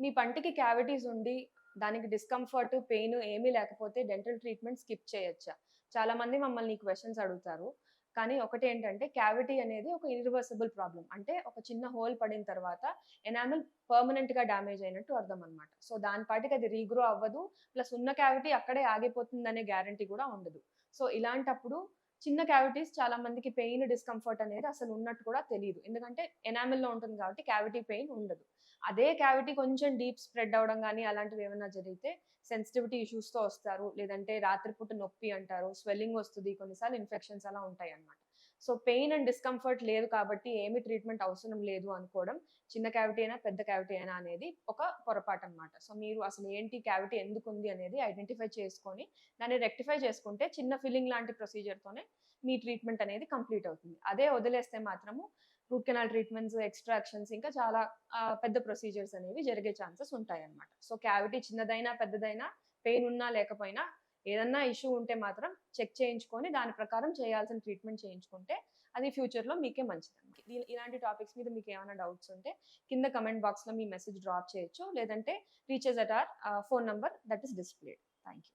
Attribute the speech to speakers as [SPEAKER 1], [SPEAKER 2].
[SPEAKER 1] మీ పంటికి క్యావిటీస్ ఉండి, దానికి డిస్కంఫర్ట్, పెయిన్ ఏమీ లేకపోతే డెంటల్ ట్రీట్మెంట్ స్కిప్ చేయొచ్చా? చాలామంది మమ్మల్ని ఈ క్వెషన్స్ అడుగుతారు. కానీ ఒకటేంటంటే క్యావిటీ అనేది ఒక ఇర్రివర్సిబుల్ ప్రాబ్లమ్. అంటే ఒక చిన్న హోల్ పడిన తర్వాత ఎనామెల్ పర్మనెంట్‌గా డ్యామేజ్ అయినట్టు అర్థం అన్నమాట. సో, దాని పాటికి అది రీగ్రో అవ్వదు. ప్లస్ ఉన్న క్యావిటీ అక్కడే ఆగిపోతుందనే గ్యారంటీ కూడా ఉండదు. సో, ఇలాంటప్పుడు చిన్న క్యావిటీస్ చాలా మందికి పెయిన్, డిస్కంఫర్ట్ అనేది అసలు ఉన్నట్టు కూడా తెలీదు. ఎందుకంటే ఎనామెల్‌లో ఉంటుంది కాబట్టి క్యావిటీ పెయిన్ ఉండదు. అదే క్యావిటీ కొంచెం డీప్ స్ప్రెడ్ అవ్వడం గాని అలాంటివేమన్నా జరిగితే సెన్సిటివిటీ ఇష్యూస్‌తో వస్తారు. లేదంటే రాత్రిపూట నొప్పి అంటారు. స్వెల్లింగ్ వస్తది. కొన్నిసార్లు ఇన్ఫెక్షన్స్ అలా ఉంటాయన్నమాట. సో, పెయిన్ అండ్ డిస్కంఫర్ట్ లేదు కాబట్టి ఏమి ట్రీట్మెంట్ అవసరం లేదు అనుకోవడం చిన్న క్యావిటీ అయినా, పెద్ద క్యావిటీ అయినా అనేది ఒక పొరపాటన్నమాట. సో, మీరు అసలు ఏంటి క్యావిటీ ఎందుకుంది అనేది ఐడెంటిఫై చేసుకొని దాన్ని రెక్టిఫై చేసుకుంటే చిన్న ఫిల్లింగ్ లాంటి ప్రొసీజర్‌తోనే మీ ట్రీట్మెంట్ అనేది కంప్లీట్ అవుతుంది. అదే వదిలేస్తే మాత్రము రూట్ కెనాల్ ట్రీట్మెంట్స్, ఎక్స్‌ట్రాక్షన్స్ ఇంకా చాలా పెద్ద ప్రొసీజర్స్ అనేవి జరిగే ఛాన్సెస్ ఉంటాయన్నమాట. సో, క్యావిటీ చిన్నదైనా, పెద్దదైనా, పెయిన్ ఉన్నా లేకపోయినా ఏదన్నా ఇష్యూ ఉంటే మాత్రం చెక్ చేయించుకొని దాని ప్రకారం చేయాల్సిన ట్రీట్మెంట్ చేయించుకుంటే అది ఫ్యూచర్‌లో మీకే మంచిదండి. ఇలాంటి టాపిక్స్ మీద మీకేమైనా డౌట్స్ ఉంటే కింద కామెంట్ బాక్స్‌లో మీ మెసేజ్ డ్రాప్ చేయొచ్చు. లేదంటే reach us at our phone number that is displayed. Thank you.